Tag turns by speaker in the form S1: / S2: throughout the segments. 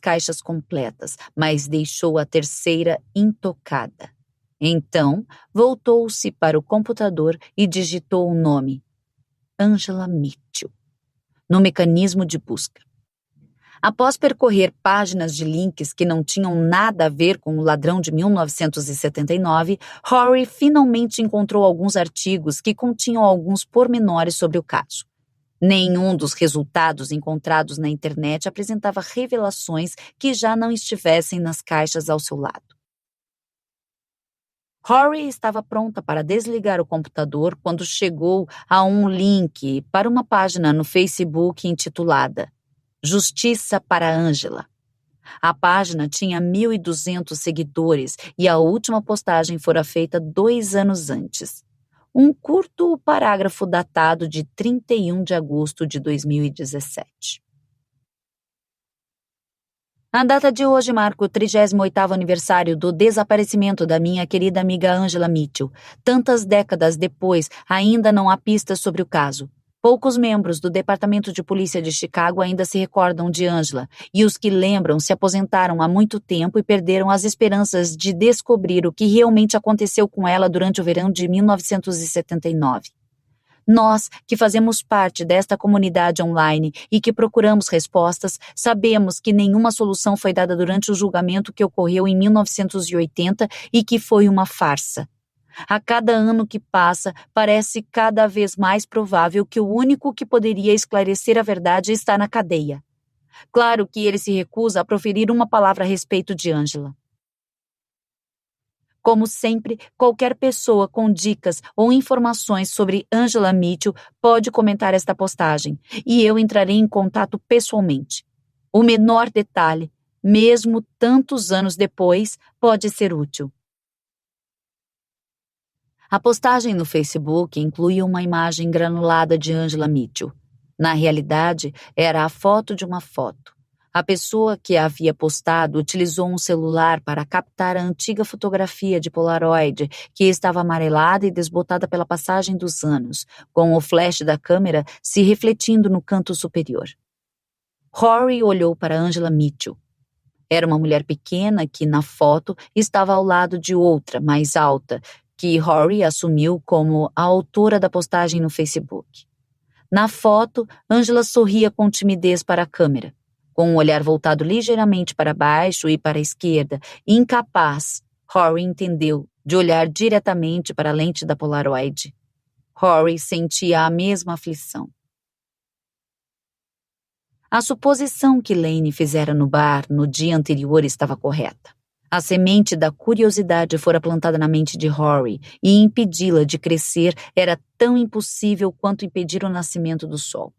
S1: caixas completas, mas deixou a terceira intocada. Então, voltou-se para o computador e digitou o nome: Angela Mitchell, no mecanismo de busca. Após percorrer páginas de links que não tinham nada a ver com o ladrão de 1979, Rory finalmente encontrou alguns artigos que continham alguns pormenores sobre o caso. Nenhum dos resultados encontrados na internet apresentava revelações que já não estivessem nas caixas ao seu lado. Rory estava pronta para desligar o computador quando chegou a um link para uma página no Facebook intitulada Justiça para Angela. A página tinha 1.200 seguidores e a última postagem fora feita 2 anos antes. Um curto parágrafo datado de 31 de agosto de 2017. A data de hoje marca o 38º aniversário do desaparecimento da minha querida amiga Angela Mitchell. Tantas décadas depois, ainda não há pistas sobre o caso. Poucos membros do Departamento de Polícia de Chicago ainda se recordam de Angela, e os que lembram se aposentaram há muito tempo e perderam as esperanças de descobrir o que realmente aconteceu com ela durante o verão de 1979. Nós, que fazemos parte desta comunidade online e que procuramos respostas, sabemos que nenhuma solução foi dada durante o julgamento que ocorreu em 1980 e que foi uma farsa. A cada ano que passa, parece cada vez mais provável que o único que poderia esclarecer a verdade está na cadeia. Claro que ele se recusa a proferir uma palavra a respeito de Angela. Como sempre, qualquer pessoa com dicas ou informações sobre Angela Mitchell pode comentar esta postagem, e eu entrarei em contato pessoalmente. O menor detalhe, mesmo tantos anos depois, pode ser útil. A postagem no Facebook incluía uma imagem granulada de Angela Mitchell. Na realidade, era a foto de uma foto. A pessoa que a havia postado utilizou um celular para captar a antiga fotografia de Polaroid, que estava amarelada e desbotada pela passagem dos anos, com o flash da câmera se refletindo no canto superior. Rory olhou para Angela Mitchell. Era uma mulher pequena que, na foto, estava ao lado de outra, mais alta, que Rory assumiu como a autora da postagem no Facebook. Na foto, Angela sorria com timidez para a câmera. Com o olhar voltado ligeiramente para baixo e para a esquerda, incapaz, Rory entendeu, de olhar diretamente para a lente da Polaroid. Rory sentia a mesma aflição. A suposição que Lane fizera no bar no dia anterior estava correta. A semente da curiosidade fora plantada na mente de Rory, e impedi-la de crescer era tão impossível quanto impedir o nascimento do sol.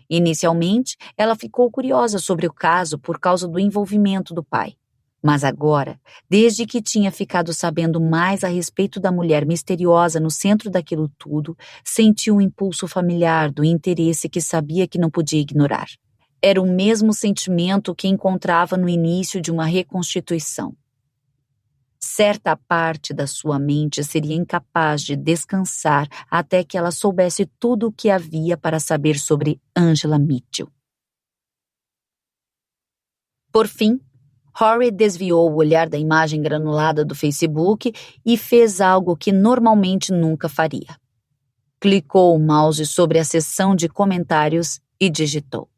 S1: Inicialmente, ela ficou curiosa sobre o caso por causa do envolvimento do pai. Mas agora, desde que tinha ficado sabendo mais a respeito da mulher misteriosa no centro daquilo tudo, sentiu um impulso familiar do interesse que sabia que não podia ignorar. Era o mesmo sentimento que encontrava no início de uma reconstituição. Certa parte da sua mente seria incapaz de descansar até que ela soubesse tudo o que havia para saber sobre Angela Mitchell. Por fim, Rory desviou o olhar da imagem granulada do Facebook e fez algo que normalmente nunca faria. Clicou o mouse sobre a seção de comentários e digitou: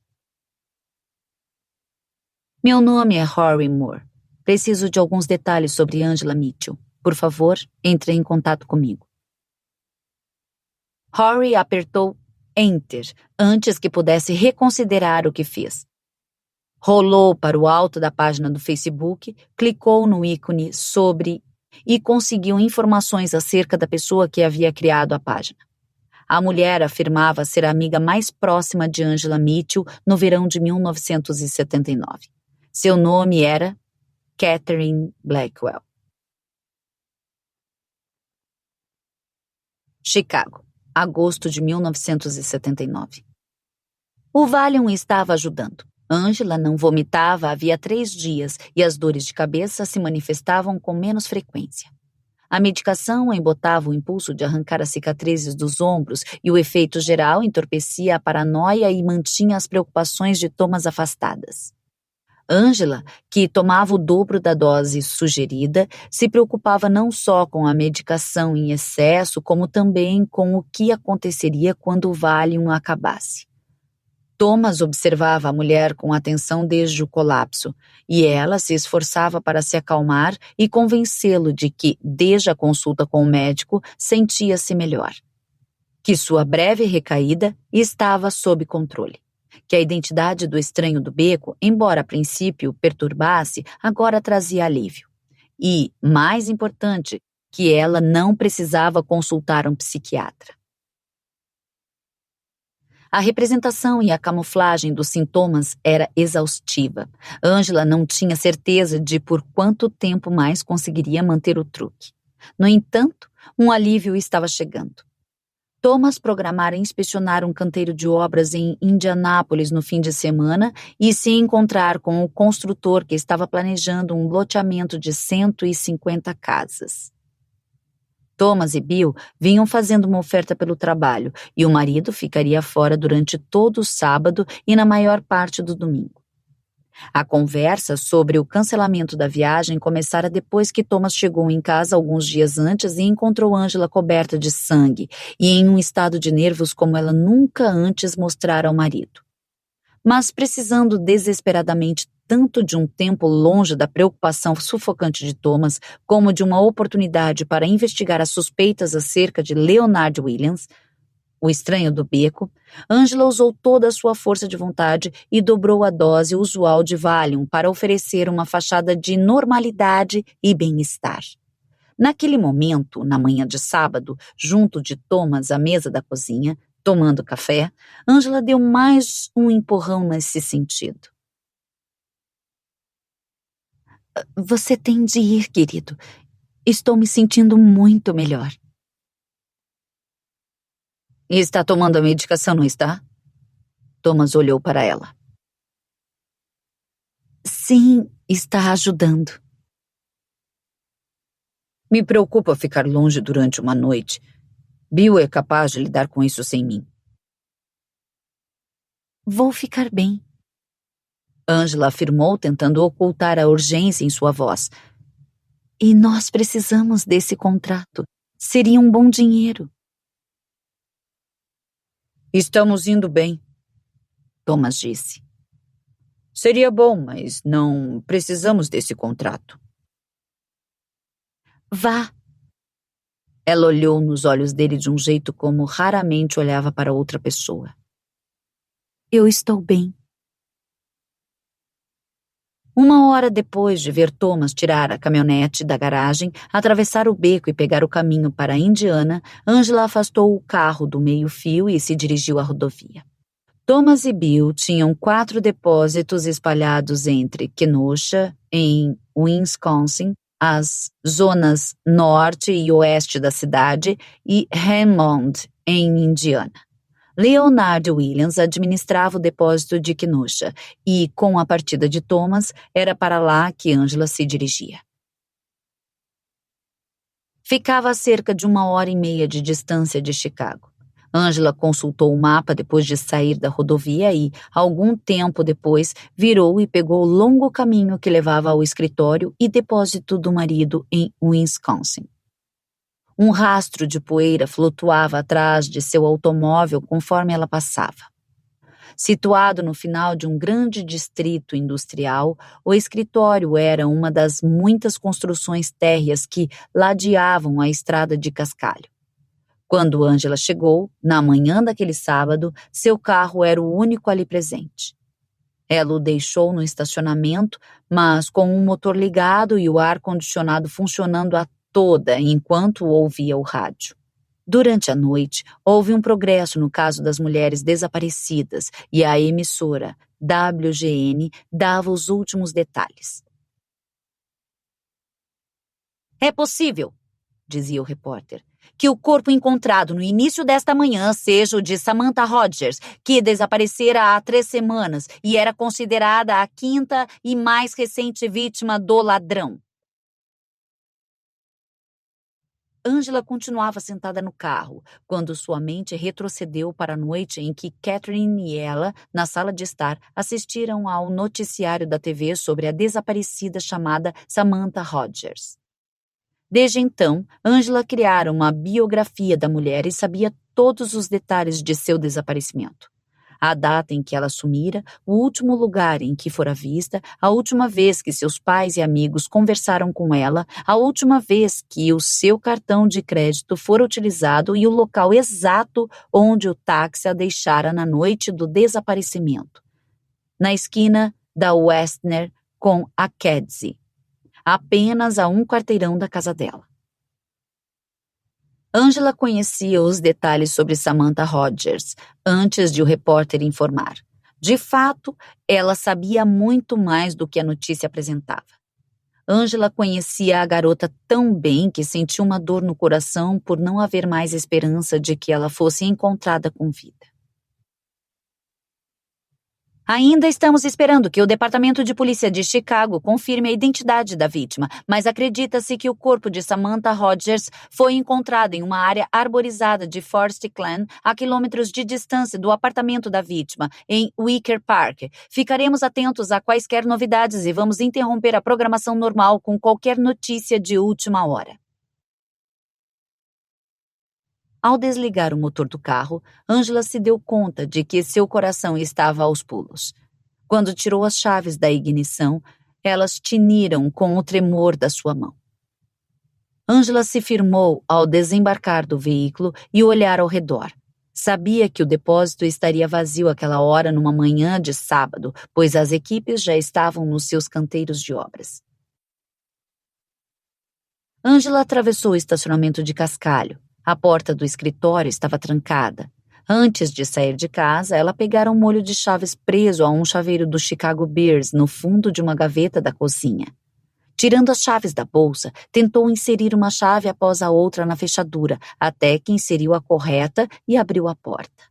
S1: Meu nome é Rory Moore. Preciso de alguns detalhes sobre Angela Mitchell. Por favor, entre em contato comigo. Rory apertou Enter antes que pudesse reconsiderar o que fez. Rolou para o alto da página do Facebook, clicou no ícone sobre e conseguiu informações acerca da pessoa que havia criado a página. A mulher afirmava ser a amiga mais próxima de Angela Mitchell no verão de 1979. Seu nome era Catherine Blackwell. Chicago, agosto de 1979. O Valium estava ajudando. Angela não vomitava havia 3 dias e as dores de cabeça se manifestavam com menos frequência. A medicação embotava o impulso de arrancar as cicatrizes dos ombros e o efeito geral entorpecia a paranoia e mantinha as preocupações de Thomas afastadas. Ângela, que tomava o dobro da dose sugerida, se preocupava não só com a medicação em excesso, como também com o que aconteceria quando o Valium acabasse. Thomas observava a mulher com atenção desde o colapso, e ela se esforçava para se acalmar e convencê-lo de que, desde a consulta com o médico, sentia-se melhor. Que sua breve recaída estava sob controle. Que a identidade do estranho do beco, embora a princípio perturbasse, agora trazia alívio. E, mais importante, que ela não precisava consultar um psiquiatra. A representação e a camuflagem dos sintomas era exaustiva. Ângela não tinha certeza de por quanto tempo mais conseguiria manter o truque. No entanto, um alívio estava chegando. Thomas programara inspecionar um canteiro de obras em Indianápolis no fim de semana e se encontrar com o construtor que estava planejando um loteamento de 150 casas. Thomas e Bill vinham fazendo uma oferta pelo trabalho e o marido ficaria fora durante todo o sábado e na maior parte do domingo. A conversa sobre o cancelamento da viagem começara depois que Thomas chegou em casa alguns dias antes e encontrou Ângela coberta de sangue e em um estado de nervos como ela nunca antes mostrara ao marido. Mas precisando desesperadamente tanto de um tempo longe da preocupação sufocante de Thomas, como de uma oportunidade para investigar as suspeitas acerca de Leonard Williams, o estranho do beco, Ângela usou toda a sua força de vontade e dobrou a dose usual de Valium para oferecer uma fachada de normalidade e bem-estar. Naquele momento, na manhã de sábado, junto de Thomas à mesa da cozinha, tomando café, Ângela deu mais um empurrão nesse sentido. Você tem de ir, querido. Estou me sentindo muito melhor. Está tomando a medicação, não está? Thomas olhou para ela. Sim, está ajudando. Me preocupa ficar longe durante uma noite. Bill é capaz de lidar com isso sem mim. Vou ficar bem. Ângela afirmou, tentando ocultar a urgência em sua voz. E nós precisamos desse contrato. Seria um bom dinheiro. Estamos indo bem, Thomas disse. Seria bom, mas não precisamos desse contrato. Vá. Ela olhou nos olhos dele de um jeito como raramente olhava para outra pessoa. Eu estou bem. Uma hora depois de ver Thomas tirar a caminhonete da garagem, atravessar o beco e pegar o caminho para Indiana, Ângela afastou o carro do meio-fio e se dirigiu à rodovia. Thomas e Bill tinham 4 depósitos espalhados entre Kenosha, em Wisconsin, as zonas norte e oeste da cidade, e Hammond, em Indiana. Leonard Williams administrava o depósito de Kenosha e, com a partida de Thomas, era para lá que Ângela se dirigia. Ficava a cerca de 1h30 de distância de Chicago. Ângela consultou o mapa depois de sair da rodovia e, algum tempo depois, virou e pegou o longo caminho que levava ao escritório e depósito do marido em Wisconsin. Um rastro de poeira flutuava atrás de seu automóvel conforme ela passava. Situado no final de um grande distrito industrial, o escritório era uma das muitas construções térreas que ladeavam a estrada de cascalho. Quando Ângela chegou, na manhã daquele sábado, seu carro era o único ali presente. Ela o deixou no estacionamento, mas com o motor ligado e o ar-condicionado funcionando a toda enquanto ouvia o rádio. Durante a noite, houve um progresso no caso das mulheres desaparecidas e a emissora WGN dava os últimos detalhes. É possível, dizia o repórter, que o corpo encontrado no início desta manhã seja o de Samantha Rogers, que desaparecera há 3 semanas e era considerada a 5ª e mais recente vítima do ladrão. Angela continuava sentada no carro, quando sua mente retrocedeu para a noite em que Catherine e ela, na sala de estar, assistiram ao noticiário da TV sobre a desaparecida chamada Samantha Rogers. Desde então, Angela criara uma biografia da mulher e sabia todos os detalhes de seu desaparecimento. A data em que ela sumira, o último lugar em que fora vista, a última vez que seus pais e amigos conversaram com ela, a última vez que o seu cartão de crédito fora utilizado e o local exato onde o táxi a deixara na noite do desaparecimento. Na esquina da Westner com a Kedzie, apenas a um quarteirão da casa dela. Angela conhecia os detalhes sobre Samantha Rogers antes de o repórter informar. De fato, ela sabia muito mais do que a notícia apresentava. Angela conhecia a garota tão bem que sentiu uma dor no coração por não haver mais esperança de que ela fosse encontrada com vida. Ainda estamos esperando que o Departamento de Polícia de Chicago confirme a identidade da vítima, mas acredita-se que o corpo de Samantha Rogers foi encontrado em uma área arborizada de Forest Glen, a quilômetros de distância do apartamento da vítima, em Wicker Park. Ficaremos atentos a quaisquer novidades e vamos interromper a programação normal com qualquer notícia de última hora. Ao desligar o motor do carro, Angela se deu conta de que seu coração estava aos pulos. Quando tirou as chaves da ignição, elas tiniram com o tremor da sua mão. Angela se firmou ao desembarcar do veículo e olhar ao redor. Sabia que o depósito estaria vazio àquela hora numa manhã de sábado, pois as equipes já estavam nos seus canteiros de obras. Angela atravessou o estacionamento de cascalho. A porta do escritório estava trancada. Antes de sair de casa, ela pegara um molho de chaves preso a um chaveiro do Chicago Bears no fundo de uma gaveta da cozinha. Tirando as chaves da bolsa, tentou inserir uma chave após a outra na fechadura, até que inseriu a correta e abriu a porta.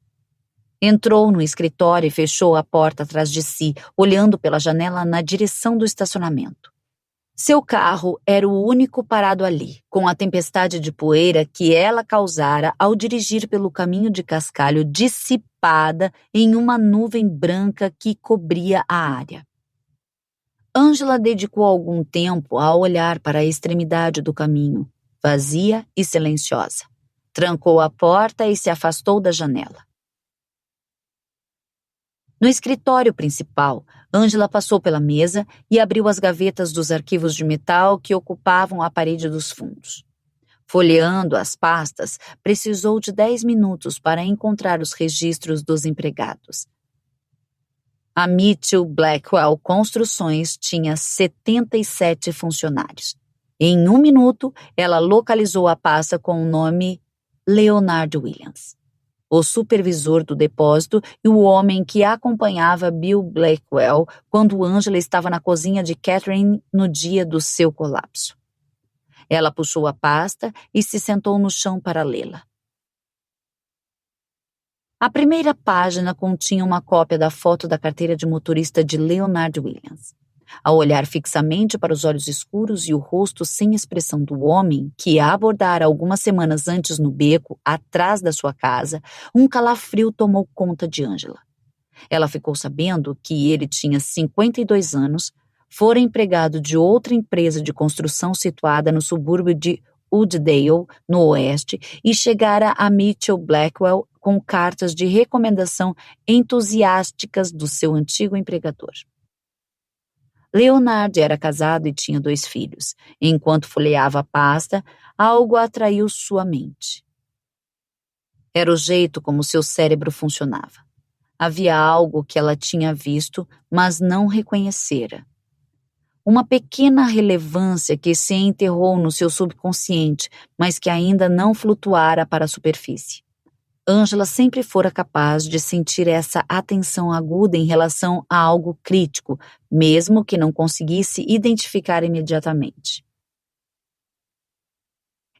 S1: Entrou no escritório e fechou a porta atrás de si, olhando pela janela na direção do estacionamento. Seu carro era o único parado ali, com a tempestade de poeira que ela causara ao dirigir pelo caminho de cascalho dissipada em uma nuvem branca que cobria a área. Angela dedicou algum tempo a olhar para a extremidade do caminho, vazia e silenciosa. Trancou a porta e se afastou da janela. No escritório principal, Angela passou pela mesa e abriu as gavetas dos arquivos de metal que ocupavam a parede dos fundos. Folheando as pastas, precisou de 10 minutos para encontrar os registros dos empregados. A Mitchell Blackwell Construções tinha 77 funcionários. Em 1 minuto, ela localizou a pasta com o nome Leonard Williams, o supervisor do depósito e o homem que acompanhava Bill Blackwell quando Angela estava na cozinha de Catherine no dia do seu colapso. Ela puxou a pasta e se sentou no chão para lê-la. A primeira página continha uma cópia da foto da carteira de motorista de Leonard Williams. Ao olhar fixamente para os olhos escuros e o rosto sem expressão do homem que a abordara algumas semanas antes no beco, atrás da sua casa, um calafrio tomou conta de Angela. Ela ficou sabendo que ele tinha 52 anos, fora empregado de outra empresa de construção situada no subúrbio de Wooddale, no oeste, e chegara a Mitchell Blackwell com cartas de recomendação entusiásticas do seu antigo empregador. Leonard era casado e tinha 2 filhos. Enquanto folheava a pasta, algo atraiu sua mente. Era o jeito como seu cérebro funcionava. Havia algo que ela tinha visto, mas não reconhecera. Uma pequena relevância que se enterrou no seu subconsciente, mas que ainda não flutuara para a superfície. Angela sempre fora capaz de sentir essa atenção aguda em relação a algo crítico, mesmo que não conseguisse identificar imediatamente.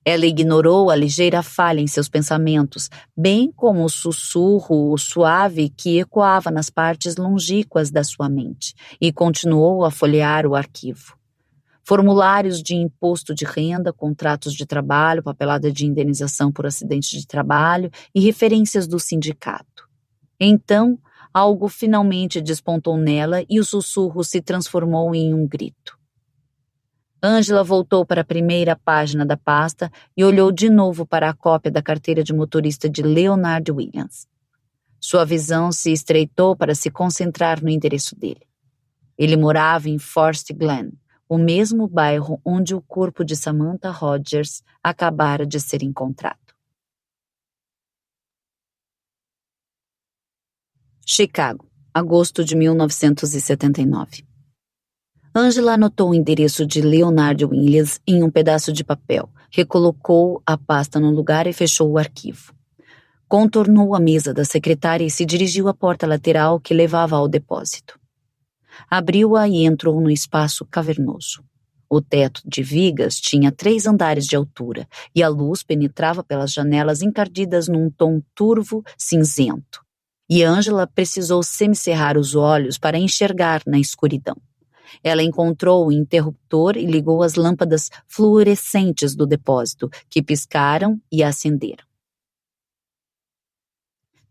S1: Ela ignorou a ligeira falha em seus pensamentos, bem como o sussurro suave que ecoava nas partes longínquas da sua mente, e continuou a folhear o arquivo. formulários de imposto de renda, contratos de trabalho, papelada de indenização por acidente de trabalho e referências do sindicato. Então, algo finalmente despontou nela e o sussurro se transformou em um grito. Angela voltou para a primeira página da pasta e olhou de novo para a cópia da carteira de motorista de Leonard Williams. Sua visão se estreitou para se concentrar no endereço dele. Ele morava em Forest Glen, o mesmo bairro onde o corpo de Samantha Rogers acabara de ser encontrado. Chicago, agosto de 1979. Angela anotou o endereço de Leonard Williams em um pedaço de papel, recolocou a pasta no lugar e fechou o arquivo. Contornou a mesa da secretária e se dirigiu à porta lateral que levava ao depósito. Abriu-a e entrou no espaço cavernoso. O teto de vigas tinha 3 andares de altura e a luz penetrava pelas janelas encardidas num tom turvo cinzento. E Angela precisou semicerrar os olhos para enxergar na escuridão. Ela encontrou o interruptor e ligou as lâmpadas fluorescentes do depósito, que piscaram e acenderam.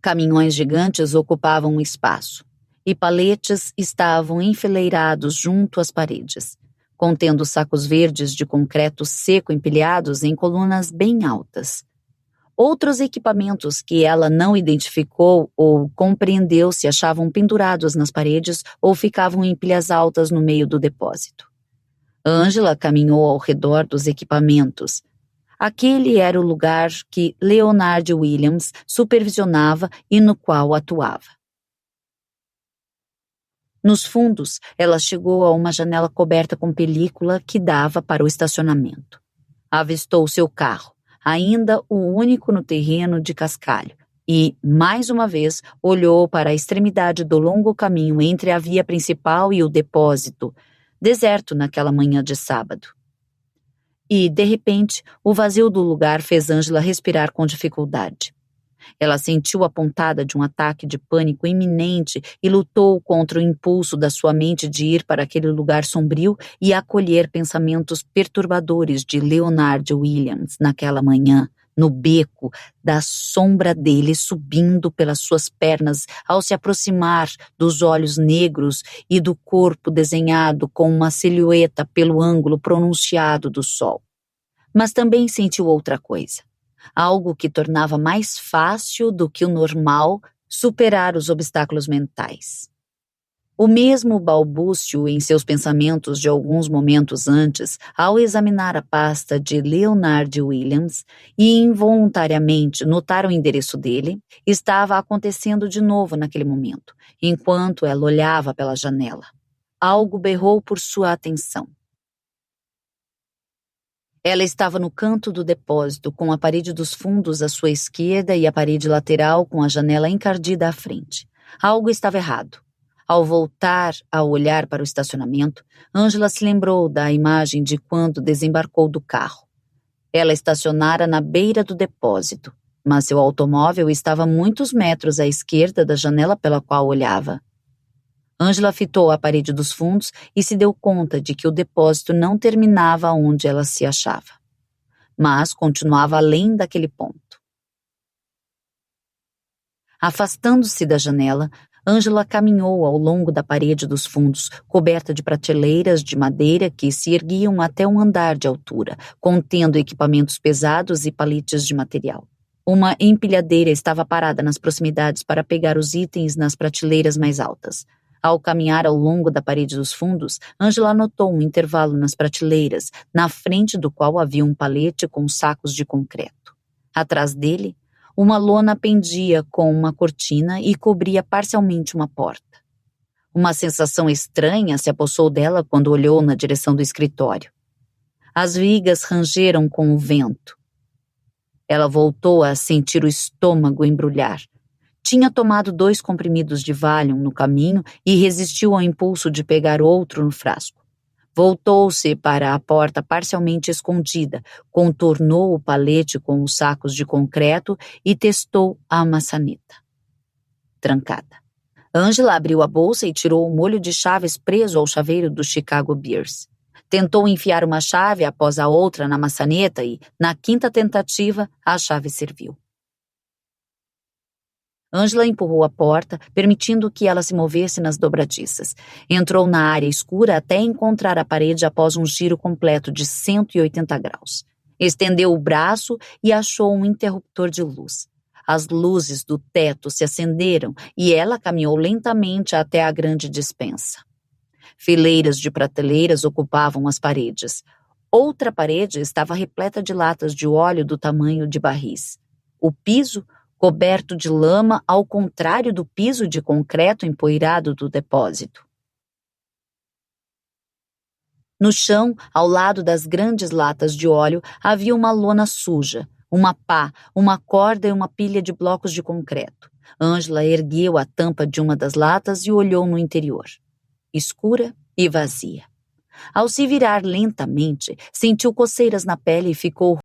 S1: Caminhões gigantes ocupavam o espaço, e paletes estavam enfileirados junto às paredes, contendo sacos verdes de concreto seco empilhados em colunas bem altas. Outros equipamentos que ela não identificou ou compreendeu se achavam pendurados nas paredes ou ficavam em pilhas altas no meio do depósito. Angela caminhou ao redor dos equipamentos. Aquele era o lugar que Leonard Williams supervisionava e no qual atuava. Nos fundos, ela chegou a uma janela coberta com película que dava para o estacionamento. Avistou seu carro, ainda o único no terreno de cascalho, e, mais uma vez, olhou para a extremidade do longo caminho entre a via principal e o depósito, deserto naquela manhã de sábado. E, de repente, o vazio do lugar fez Angela respirar com dificuldade. Ela sentiu a pontada de um ataque de pânico iminente e lutou contra o impulso da sua mente de ir para aquele lugar sombrio e acolher pensamentos perturbadores de Leonard Williams naquela manhã, no beco, da sombra dele subindo pelas suas pernas ao se aproximar dos olhos negros e do corpo desenhado com uma silhueta pelo ângulo pronunciado do sol. Mas também sentiu outra coisa. Algo que tornava mais fácil do que o normal superar os obstáculos mentais. O mesmo balbúcio em seus pensamentos de alguns momentos antes, ao examinar a pasta de Leonard Williams e involuntariamente notar o endereço dele, estava acontecendo de novo naquele momento, enquanto ela olhava pela janela. Algo berrou por sua atenção. Ela estava no canto do depósito, com a parede dos fundos à sua esquerda e a parede lateral com a janela encardida à frente. Algo estava errado. Ao voltar a olhar para o estacionamento, Angela se lembrou da imagem de quando desembarcou do carro. Ela estacionara na beira do depósito, mas seu automóvel estava muitos metros à esquerda da janela pela qual olhava. Angela fitou a parede dos fundos e se deu conta de que o depósito não terminava onde ela se achava, mas continuava além daquele ponto. Afastando-se da janela, Angela caminhou ao longo da parede dos fundos, coberta de prateleiras de madeira que se erguiam até um andar de altura, contendo equipamentos pesados e paletes de material. Uma empilhadeira estava parada nas proximidades para pegar os itens nas prateleiras mais altas. Ao caminhar ao longo da parede dos fundos, Angela notou um intervalo nas prateleiras, na frente do qual havia um palete com sacos de concreto. Atrás dele, uma lona pendia com uma cortina e cobria parcialmente uma porta. Uma sensação estranha se apossou dela quando olhou na direção do escritório. As vigas rangeram com o vento. Ela voltou a sentir o estômago embrulhar. Tinha tomado 2 comprimidos de Valium no caminho e resistiu ao impulso de pegar outro no frasco. Voltou-se para a porta parcialmente escondida, contornou o palete com os sacos de concreto e testou a maçaneta. Trancada. Angela abriu a bolsa e tirou o molho de chaves preso ao chaveiro do Chicago Bears. Tentou enfiar uma chave após a outra na maçaneta e, na quinta tentativa, a chave serviu. Ângela empurrou a porta, permitindo que ela se movesse nas dobradiças. Entrou na área escura até encontrar a parede após um giro completo de 180 graus. Estendeu o braço e achou um interruptor de luz. As luzes do teto se acenderam e ela caminhou lentamente até a grande despensa. Fileiras de prateleiras ocupavam as paredes. Outra parede estava repleta de latas de óleo do tamanho de barris. O piso, coberto de lama, ao contrário do piso de concreto empoeirado do depósito. No chão, ao lado das grandes latas de óleo, havia uma lona suja, uma pá, uma corda e uma pilha de blocos de concreto. Ângela ergueu a tampa de uma das latas e olhou no interior. Escura e vazia. Ao se virar lentamente, sentiu coceiras na pele e ficou